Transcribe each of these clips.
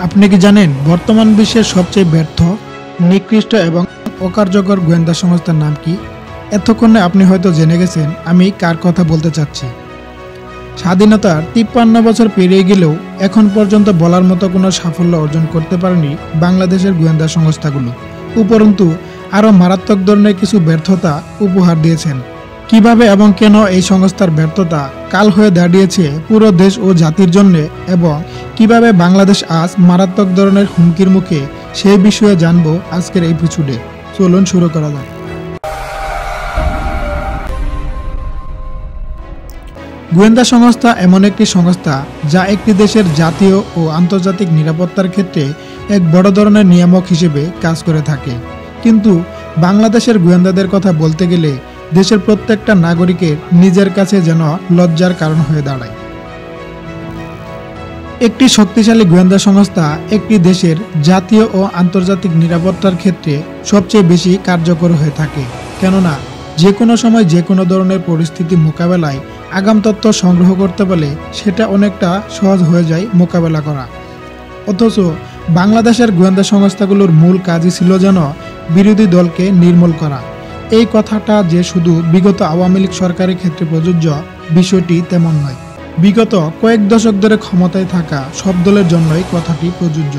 আপনি কি জানেন বর্তমান বিশ্বের সবচেয়ে ব্যর্থ, নিকৃষ্ট এবং অকার্যকর গোয়েন্দা সংস্থার নাম কি? এতক্ষণে আপনি হয়তো জেনে গেছেন আমি কার কথা বলতে চাচ্ছি। স্বাধীনতার 53 বছর পেরিয়ে গেলেও এখন পর্যন্ত বলার মতো কোনো সাফল্য অর্জন করতে পারেনি বাংলাদেশের গোয়েন্দা সংস্থাগুলো। উপরন্তু আরও মারাত্মক ধরনের কিছু ব্যর্থতা উপহার দিয়েছেন। কিভাবে এবং কেন এই সংস্থার ব্যর্থতা কাল হয়ে দাঁড়িয়েছে পুরো দেশ ও জাতির জন্য, এবং কিভাবে বাংলাদেশ আজ মারাত্মক ধরনের হুমকির মুখে, সেই বিষয়ে জানবো আজকের এই এপিসোডে। চলুন শুরু করা যাক। গোয়েন্দা সংস্থা এমন একটি সংস্থা যা একটি দেশের জাতীয় ও আন্তর্জাতিক নিরাপত্তার ক্ষেত্রে এক বড় ধরনের নিয়ামক হিসেবে কাজ করে থাকে। কিন্তু বাংলাদেশের গোয়েন্দাদের কথা বলতে গেলে দেশের প্রত্যেকটা নাগরিকের নিজের কাছে যেন লজ্জার কারণ হয়ে দাঁড়ায়। একটি শক্তিশালী গোয়েন্দা সংস্থা একটি দেশের জাতীয় ও আন্তর্জাতিক নিরাপত্তার ক্ষেত্রে সবচেয়ে বেশি কার্যকর হয়ে থাকে, কেননা যে কোনো সময় যে কোনো ধরনের পরিস্থিতি মোকাবেলায় আগাম তথ্য সংগ্রহ করতে পারলে সেটা অনেকটা সহজ হয়ে যায় মোকাবেলা করা। অথচ বাংলাদেশের গোয়েন্দা সংস্থাগুলোর মূল কাজই ছিল যেন বিরোধী দলকে নির্মূল করা। এই কথাটা যে শুধু বিগত আওয়ামী লীগ সরকারের ক্ষেত্রে প্রযোজ্য, বিষয়টি তেমন নয়। বিগত কয়েক দশক ধরে ক্ষমতায় থাকা সব দলের জন্যই কথাটি প্রযোজ্য।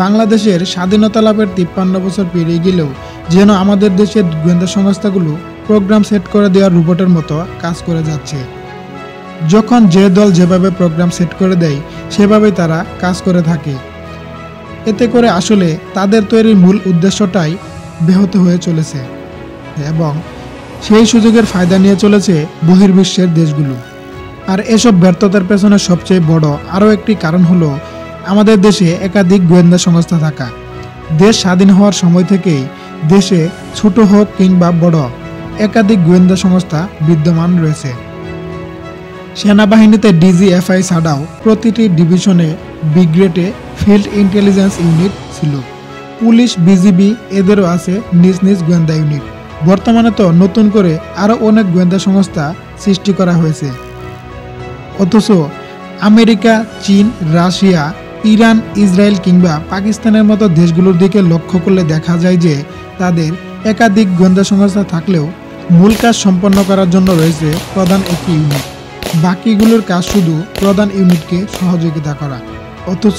বাংলাদেশের স্বাধীনতা লাভের 53 বছর পেরিয়ে গেলেও যেন আমাদের দেশের গোয়েন্দা সংস্থাগুলো প্রোগ্রাম সেট করে দেওয়ার রোবটের মতো কাজ করে যাচ্ছে। যখন যে দল যেভাবে প্রোগ্রাম সেট করে দেয় সেভাবেই তারা কাজ করে থাকে। এতে করে আসলে তাদের তৈরির মূল উদ্দেশ্যটাই ব্যাহত হয়ে চলেছে এবং সেই সুযোগের ফায়দা নিয়ে চলেছে বহির্বিশ্বের দেশগুলো। আর এসব ব্যর্থতার পেছনে সবচেয়ে বড় আরও একটি কারণ হলো আমাদের দেশে একাধিক গোয়েন্দা সংস্থা থাকা। দেশ স্বাধীন হওয়ার সময় থেকেই দেশে ছোট হোক কিংবা বড়, একাধিক গোয়েন্দা সংস্থা বিদ্যমান রয়েছে। সেনাবাহিনীতে ডিজিএফআই ছাড়াও প্রতিটি ডিভিশনে ব্রিগেডে ফিল্ড ইন্টেলিজেন্স ইউনিট ছিল। পুলিশ, বিজিবি এদেরও আছে নিজ নিজ গোয়েন্দা ইউনিট। বর্তমানে তো নতুন করে আরও অনেক গোয়েন্দা সংস্থা সৃষ্টি করা হয়েছে। অথচ আমেরিকা, চীন, রাশিয়া, ইরান, ইসরায়েল কিংবা পাকিস্তানের মতো দেশগুলোর দিকে লক্ষ্য করলে দেখা যায় যে তাদের একাধিক গোয়েন্দা সংস্থা থাকলেও মূল কাজ সম্পন্ন করার জন্য রয়েছে প্রধান একটি ইউনিট। বাকিগুলোর কাজ শুধু প্রধান ইউনিটকে সহযোগিতা করা। অথচ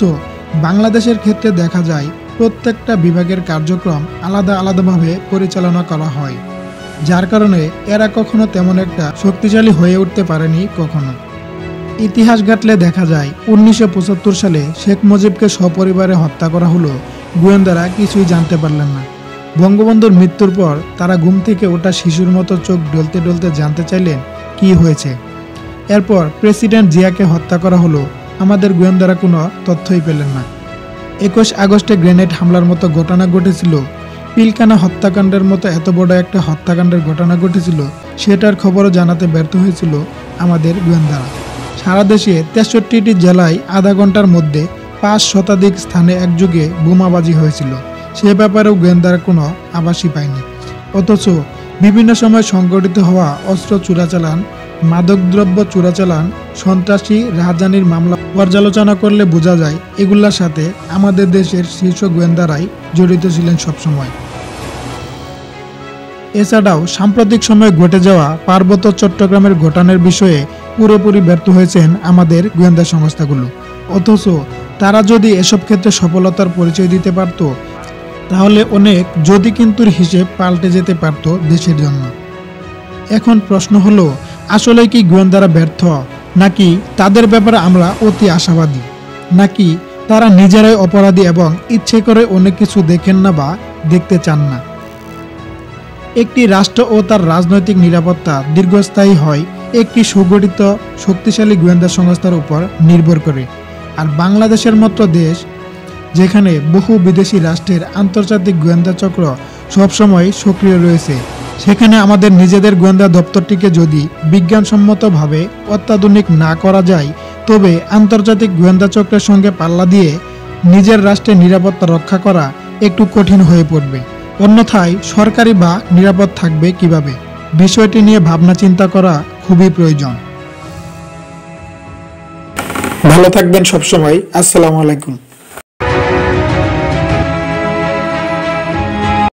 বাংলাদেশের ক্ষেত্রে দেখা যায় প্রত্যেকটা বিভাগের কার্যক্রম আলাদা আলাদাভাবে পরিচালনা করা হয়, যার কারণে এরা কখনো তেমন একটা শক্তিশালী হয়ে উঠতে পারেনি কখনো। ইতিহাস ঘাটলে দেখা যায় 1975 সালে শেখ মুজিবকে সপরিবারে হত্যা করা হলো। গোয়েন্দারা কিছুই জানতে পারলেন না। বঙ্গবন্ধুর মৃত্যুর পর তারা ঘুম থেকে ওঠা শিশুর মতো চোখ ডলতে ডলতে জানতে চাইলেন কি হয়েছে। এরপর প্রেসিডেন্ট জিয়াকে হত্যা করা হলো। আমাদের গোয়েন্দারা কোনো তথ্যই পেলেন না। 21 আগস্টে গ্রেনেড হামলার মতো ঘটনা ঘটেছিল, পিলখানা হত্যাকাণ্ডের মতো এত বড় একটা হত্যাকাণ্ডের ঘটনা ঘটেছিল, সেটার খবরও জানাতে ব্যর্থ হয়েছিল আমাদের গোয়েন্দারা। সারা দেশে 63টি জেলায় আধা ঘন্টার মধ্যে 5 শতাধিক স্থানে একযোগে বোমাবাজি হয়েছিল, সে ব্যাপারেও গোয়েন্দারা কোনো আভাসই পায়নি। অথচ বিভিন্ন সময় সংগঠিত হওয়া অস্ত্র চোরাচালান, মাদকদ্রব্য চোরাচালান, সন্ত্রাসী, রাহাজানির মামলা পর্যালোচনা করলে বোঝা যায় এগুলোর সাথে আমাদের দেশের শীর্ষ গোয়েন্দারাই জড়িত ছিলেন সবসময়। এছাড়াও সাম্প্রতিক সময়ে ঘটে যাওয়া পার্বত্য চট্টগ্রামের ঘটনার বিষয়ে পুরোপুরি ব্যর্থ হয়েছেন আমাদের গোয়েন্দা সংস্থাগুলো। অথচ তারা যদি এসব ক্ষেত্রে সফলতার পরিচয় দিতে পারত, তাহলে অনেক যদি কিন্তুর হিসেব পাল্টে যেতে পারত দেশের জন্য। এখন প্রশ্ন হলো, আসলে কি গোয়েন্দারা ব্যর্থ, নাকি তাদের ব্যাপারে আমরা অতি আশাবাদী, নাকি তারা নিজেরাই অপরাধী এবং ইচ্ছে করে অনেক কিছু দেখেন না বা দেখতে চান না? একটি রাষ্ট্র ও তার রাজনৈতিক নিরাপত্তা দীর্ঘস্থায়ী হয় একটি সুগঠিত শক্তিশালী গোয়েন্দা সংস্থার উপর নির্ভর করে। আর বাংলাদেশের মতো দেশ, যেখানে বহু বিদেশি রাষ্ট্রের আন্তর্জাতিক গোয়েন্দা চক্র সবসময় সক্রিয় রয়েছে, সেখানে আমাদের নিজেদের গোয়েন্দা দপ্তরটিকে যদি বিজ্ঞানসম্মতভাবে অত্যাধুনিক না করা যায়, তবে আন্তর্জাতিক গোয়েন্দা চক্রের সঙ্গে পাল্লা দিয়ে নিজের রাষ্ট্রের নিরাপত্তা রক্ষা করা একটু কঠিন হয়ে পড়বে। অন্যথায় সরকারি বা নিরাপদ থাকবে কিভাবে? বিষয়টি নিয়ে ভাবনা চিন্তা করা খুবই প্রয়োজন। ভালো থাকবেন সবসময়। আসসালামু আলাইকুম।